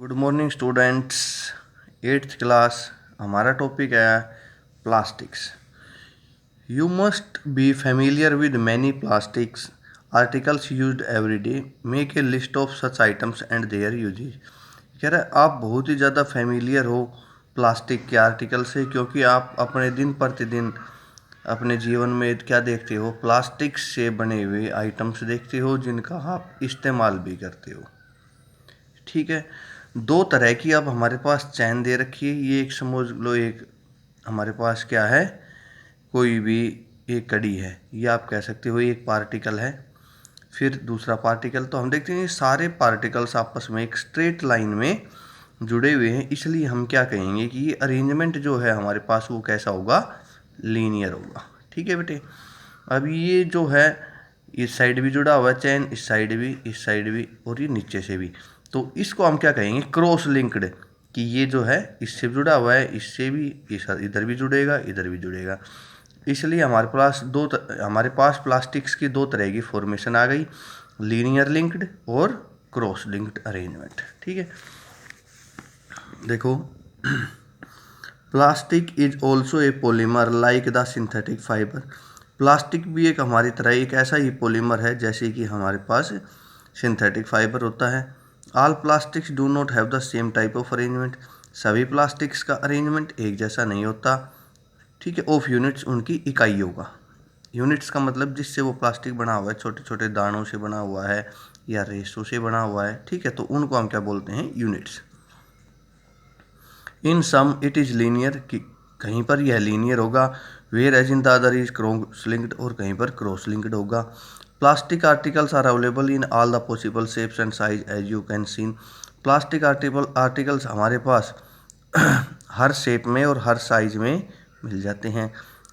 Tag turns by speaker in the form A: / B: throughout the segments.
A: Good morning students. Eighth class हमारा topic है plastics. You must be familiar with many plastics articles used every day. Make a list of such items and their uses. कह रहा है आप बहुत ही ज़्यादा familiar हो plastic के आर्टिकल से, क्योंकि आप अपने दिन प्रतिदिन अपने जीवन में क्या देखते हो, प्लास्टिक से बने हुए आइटम्स देखते हो जिनका आप इस्तेमाल भी करते हो। ठीक है, दो तरह की अब हमारे पास चैन दे रखी है। ये एक समझ लो, एक हमारे पास क्या है, कोई भी एक कड़ी है, ये आप कह सकते हो एक पार्टिकल है। फिर दूसरा पार्टिकल, तो हम देखते हैं ये सारे पार्टिकल्स आपस में एक स्ट्रेट लाइन में जुड़े हुए हैं, इसलिए हम क्या कहेंगे कि ये अरेंजमेंट जो है हमारे पास वो कैसा होगा, लीनियर होगा। ठीक है बेटे, अब ये जो है इस साइड भी जुड़ा हुआ है चैन, इस साइड भी, इस साइड भी, और ये नीचे से भी, तो इसको हम क्या कहेंगे, क्रॉस लिंक्ड। कि ये जो है इससे जुड़ा हुआ है, इससे भी, इधर भी जुड़ेगा, इधर भी जुड़ेगा। इसलिए हमारे पास प्लास्टिक्स की दो तरह की फॉर्मेशन आ गई, लीनियर लिंक्ड और क्रॉस लिंक्ड अरेंजमेंट। ठीक है, देखो plastic is also a polymer like the synthetic fibre. Plastic भी एक हमारी तरह एक ऐसा ही पॉलीमर है जैसे कि हमारे पास सिंथेटिक फाइबर होता है। All plastics do not have the same type of arrangement. सभी प्लास्टिक्स का अरेंजमेंट एक जैसा नहीं होता। ठीक है, ऑफ यूनिट्स उनकी इकाइयों का। यूनिट्स का मतलब जिससे वो प्लास्टिक बना हुआ है, छोटे छोटे दानों से बना हुआ है या रेशों से बना हुआ है। ठीक है, तो उनको हम क्या बोलते हैं, units. In some it is linear, कि कहीं पर यह लीनियर होगा, where as in the other is cross linked, और कहीं पर क्रॉस लिंक्ड होगा। Plastic articles are available in all the possible shapes and size as you can seen. Plastic articles हमारे पास हर शेप में और हर साइज में मिल जाते हैं।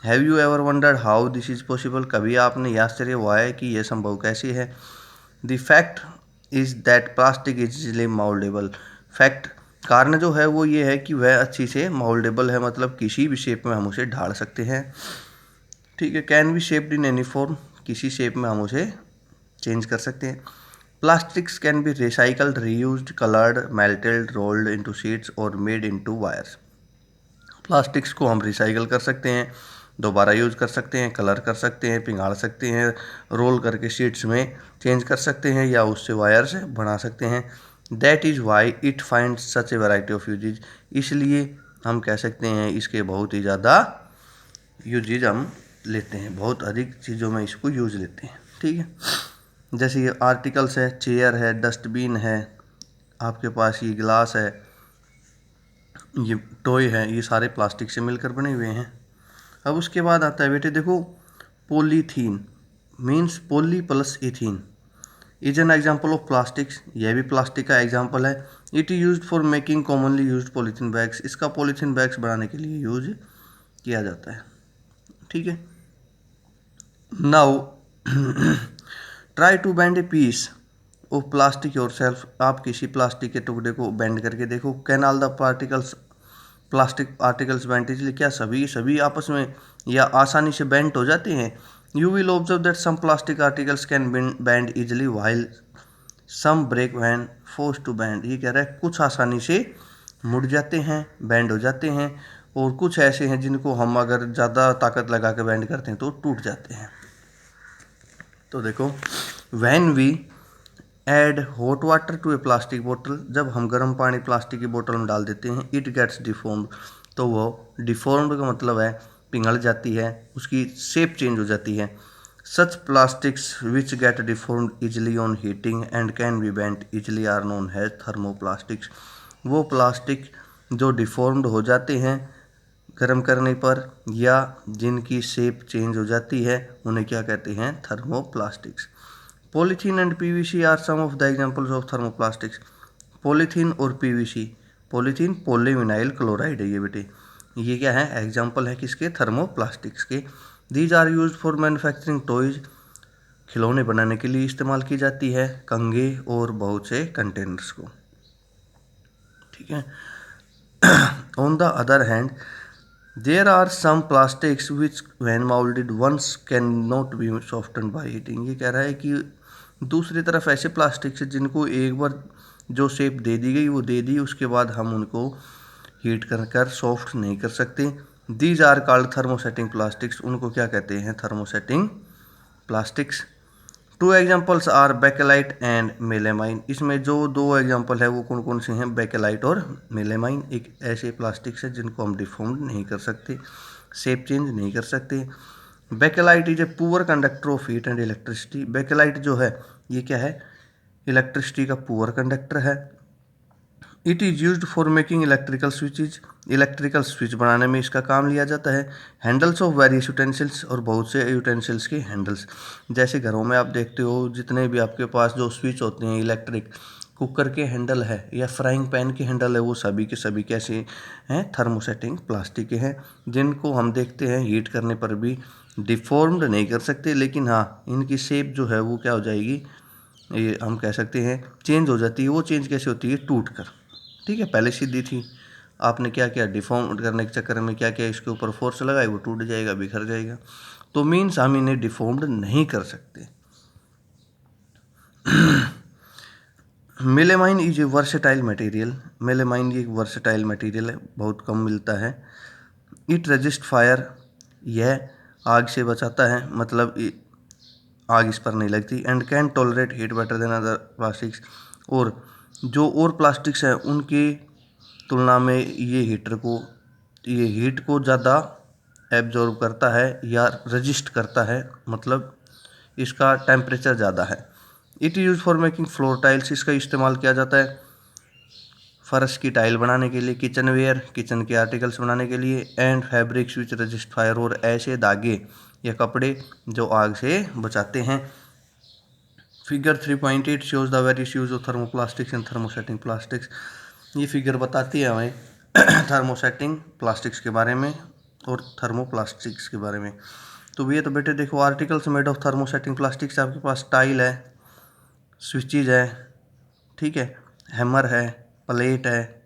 A: Have you ever wondered how this is possible. कभी आपने यह आश्चर्य हुआ है कि यह संभव कैसे है। The fact is that plastic is easily mouldable. Fact, कारण जो है वो ये है कि वह अच्छी से मोल्डेबल है, मतलब किसी भी शेप में हम उसे ढाल सकते हैं। ठीक है, can be shaped in any form, किसी शेप में हम उसे चेंज कर सकते हैं। Plastics can be recycled, reused, coloured, melted, rolled into sheets और मेड इनटू वायर्स। प्लास्टिक्स को हम रिसाइकल कर सकते हैं, दोबारा यूज कर सकते हैं, कलर कर सकते हैं, पिघाड़ सकते हैं, रोल करके शीट्स में चेंज कर सकते हैं, या उससे वायर्स बना सकते हैं। That is why it find such a variety of usages. इसलिए हम कह सकते हैं इसके बहुत ही ज़्यादा यूजेज हम लेते हैं, बहुत अधिक चीज़ों में इसको यूज लेते हैं। ठीक है, जैसे ये आर्टिकल्स है, चेयर है, डस्टबिन है, आपके पास ये गिलास है, ये टॉय है, ये सारे प्लास्टिक से मिलकर बने हुए हैं। अब उसके बाद आता है बेटे, देखो polythene means poly plus ethene is an example of plastics. यह भी प्लास्टिक का एग्जाम्पल है। It is use for making commonly use polythene bags. इसका पॉलीथीन बैग्स बनाने के लिए यूज किया जाता है। ठीक है, now try to bend a piece of plastic yourself. आप किसी प्लास्टिक के टुकड़े को बेंड करके देखो। Can all the particles plastic articles bend easily, क्या सभी आपस में या आसानी से बेंड हो जाते हैं। You will observe that some plastic articles can bend easily while some break when force to bend. ये कह रहा है कुछ आसानी से मुड़ जाते हैं, बेंड हो जाते हैं, और कुछ ऐसे हैं जिनको हम अगर ज़्यादा ताकत लगा के बेंड करते हैं तो टूट जाते हैं। तो देखो, when we add hot water to a plastic बोतल, जब हम गर्म पानी प्लास्टिक की बोतल में डाल देते हैं, इट गेट्स डिफॉर्म्ड, तो वो डिफॉर्म्ड का मतलब है पिघल जाती है, उसकी शेप चेंज हो जाती है। Such plastics which get deformed easily on heating and can be bent easily are known as thermoplastics. वो प्लास्टिक जो डिफॉर्म्ड हो जाते हैं गर्म करने पर, या जिनकी शेप चेंज हो जाती है, उन्हें क्या कहते हैं, thermoplastics. Polythene and PVC are some of the examples of thermoplastics. Polythene और पीवीसी, पॉलीथीन पॉलीविनाइल क्लोराइड है ये बेटे, ये क्या है, एग्जांपल है किसके, थर्मोप्लास्टिक्स के। These are used for manufacturing toys, खिलौने बनाने के लिए इस्तेमाल की जाती है, कंघे और बहुत से कंटेनर्स को। ठीक है, on the other hand there are some plastics which when moulded once can not be soften by heating. ये कह रहा है कि दूसरी तरफ ऐसे प्लास्टिक्स जिनको एक बार जो शेप दे दी गई वो दे दी, उसके बाद हम उनको हीट कर सॉफ्ट नहीं कर सकते। These are called thermosetting plastics, उनको क्या कहते हैं? Thermosetting plastics. Two examples are bakelite and melamine. इसमें जो दो एग्जाम्पल है वो कौन कौन से हैं? बेकेलाइट और मेलेमाइन। एक ऐसे प्लास्टिक्स है जिनको हम डिफॉर्म नहीं कर सकते, शेप चेंज नहीं कर सकते। Bakelite is a poor conductor of heat and electricity. Bakelite जो है ये क्या है? इलेक्ट्रिसिटी का पुअर कंडक्टर है। It is used for making electrical switches. Electrical switch बनाने में इसका काम लिया जाता है। हैंडल्स ऑफ वेरियस यूटेंसिल्स, और बहुत से यूटेंसिल्स के हैंडल्स, जैसे घरों में आप देखते हो जितने भी आपके पास जो स्विच होते हैं इलेक्ट्रिक, कुकर के हैंडल है या फ्राइंग पैन के हैंडल है, वो सभी के सभी कैसे हैं? थर्मोसेटिंग प्लास्टिक के हैं, जिनको हम देखते हैं हीट करने पर भी डिफॉर्म्ड नहीं कर सकते, लेकिन हाँ इनकी शेप जो है वो क्या हो जाएगी? ये हम कह सकते हैं चेंज हो जाती है। वो चेंज कैसे होती है? टूट कर। ठीक है, पहले सीधी थी, आपने क्या किया? डिफॉर्म करने के चक्कर में क्या किया? इसके ऊपर फोर्स लगाई, वो टूट जाएगा, बिखर जाएगा। तो मीन्स हम इन्हें डिफॉर्म्ड नहीं कर सकते। Melamine is a versatile material. Melamine एक वर्सेटाइल मटेरियल है, बहुत कम मिलता है। इट रेजिस्ट फायर, यह आग से बचाता है, मतलब आग इस पर नहीं लगती। And can tolerate heat better than other plastics, और जो और प्लास्टिक्स हैं उनकी तुलना में ये हीट को ज़्यादा एब्जॉर्ब करता है या रजिस्ट करता है, मतलब इसका टेम्परेचर ज़्यादा है। It use for making floor tiles, इसका इस्तेमाल किया जाता है फर्श की टाइल बनाने के लिए, किचन वेयर, किचन के आर्टिकल्स बनाने के लिए। And fabrics which resist fire, और ऐसे धागे या कपड़े जो आग से बचाते हैं। Figure 3.8 shows the various use of thermoplastics and thermosetting plastics. ये फिगर बताती है हमें थर्मोसेटिंग प्लास्टिक्स के बारे में और थर्मोप्लास्टिक्स के बारे में। तो भैया तो बेटे देखो, articles made of thermosetting plastics, आपके पास टाइल है, स्विचेज है, ठीक है, हैमर है, प्लेट है,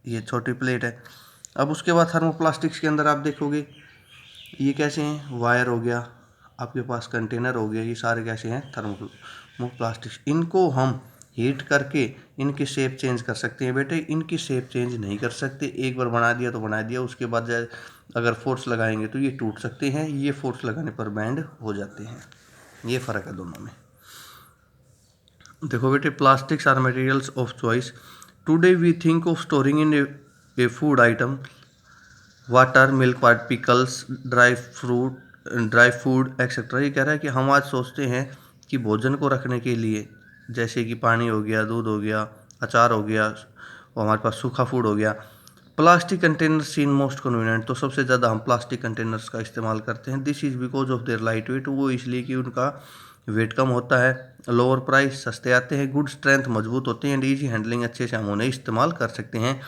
A: ये छोटी प्लेट है। अब उसके बाद थर्मोप्लास्टिक्स के अंदर आप देखोगे ये कैसे हैं? वायर हो गया, आपके पास कंटेनर हो गया, ये सारे कैसे हैं? थर्मोप्लास्टिक्स। इनको हम हीट करके इनकी शेप चेंज कर सकते हैं बेटे, इनकी शेप चेंज नहीं कर सकते। एक बार बना दिया तो बना दिया, उसके बाद अगर फोर्स लगाएंगे तो ये टूट सकते हैं, ये फोर्स लगाने पर बैंड हो जाते हैं। ये फ़र्क है दोनों में। देखो बेटे, plastics are materials of choice. Today we think of storing in a food item water, milk, pickles, dry food etcetera. ये कह रहा है कि हम आज सोचते हैं कि भोजन को रखने के लिए, जैसे कि पानी हो गया, दूध हो गया, अचार हो गया, और हमारे पास सूखा फूड हो गया। Plastic container scene most convenient, तो सबसे ज़्यादा हम प्लास्टिक कंटेनर्स का इस्तेमाल करते हैं। This is because of their light weight, वो इसलिए कि उनका वेट कम होता है। लोअर प्राइस, सस्ते आते हैं। गुड स्ट्रेंथ, मजबूत होते हैं। एंड ईजी हैंडलिंग, अच्छे से हम उन्हें इस्तेमाल कर सकते हैं।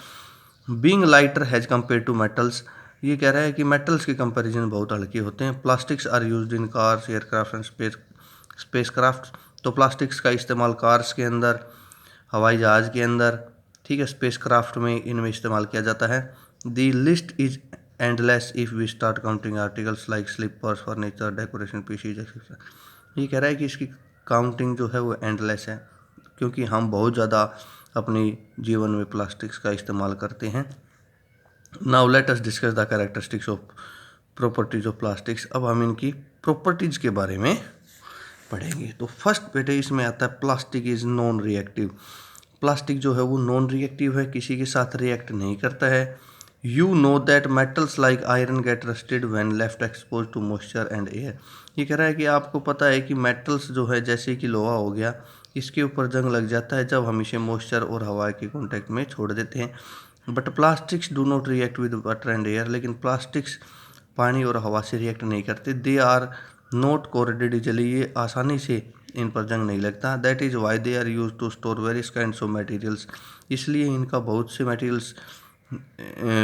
A: Being lighter has compare to metals, ये कह रहा है कि मेटल्स के कंपैरिजन बहुत हल्के होते हैं। Plastics are used in cars, aircraft and spacecraft, तो प्लास्टिक्स का इस्तेमाल कार्स के अंदर, हवाई जहाज़ के अंदर, ठीक है, स्पेसक्राफ्ट में इनमें इस्तेमाल किया जाता है। The list is endless if we start counting articles like slippers, furniture, decoration pieces etcetera. ये कह रहा है कि इसकी काउंटिंग जो है वो एंडलेस है, क्योंकि हम बहुत ज़्यादा अपनी जीवन में प्लास्टिक्स का इस्तेमाल करते हैं। Now let us discuss the characteristics of properties of plastics. अब हम इनकी प्रॉपर्टीज़ के बारे में पढ़ेंगे। तो फर्स्ट बेटे इसमें आता है plastic is non reactive. Plastic जो है वो नॉन रिएक्टिव है, किसी के साथ रिएक्ट नहीं करता है। You know that metals like iron get rusted when left expose to moisture and air. ये कह रहा है कि आपको पता है कि मेटल्स जो है, जैसे कि लोहा हो गया, इसके ऊपर जंग लग जाता है जब हम इसे मॉइस्चर और हवा के कॉन्टैक्ट में छोड़ देते हैं। But plastics do not react with water and air, लेकिन प्लास्टिक्स पानी और हवा से रिएक्ट नहीं करते। They are not corroded easily, ये आसानी से इन पर जंग नहीं लगता। That is why they are use to store various kinds of materials, इसलिए इनका बहुत से मटेरियल्स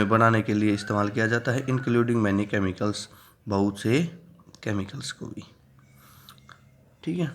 A: बनाने के लिए इस्तेमाल किया जाता है। इंक्लूडिंग मैनी केमिकल्स, बहुत से केमिकल्स को भी, ठीक है।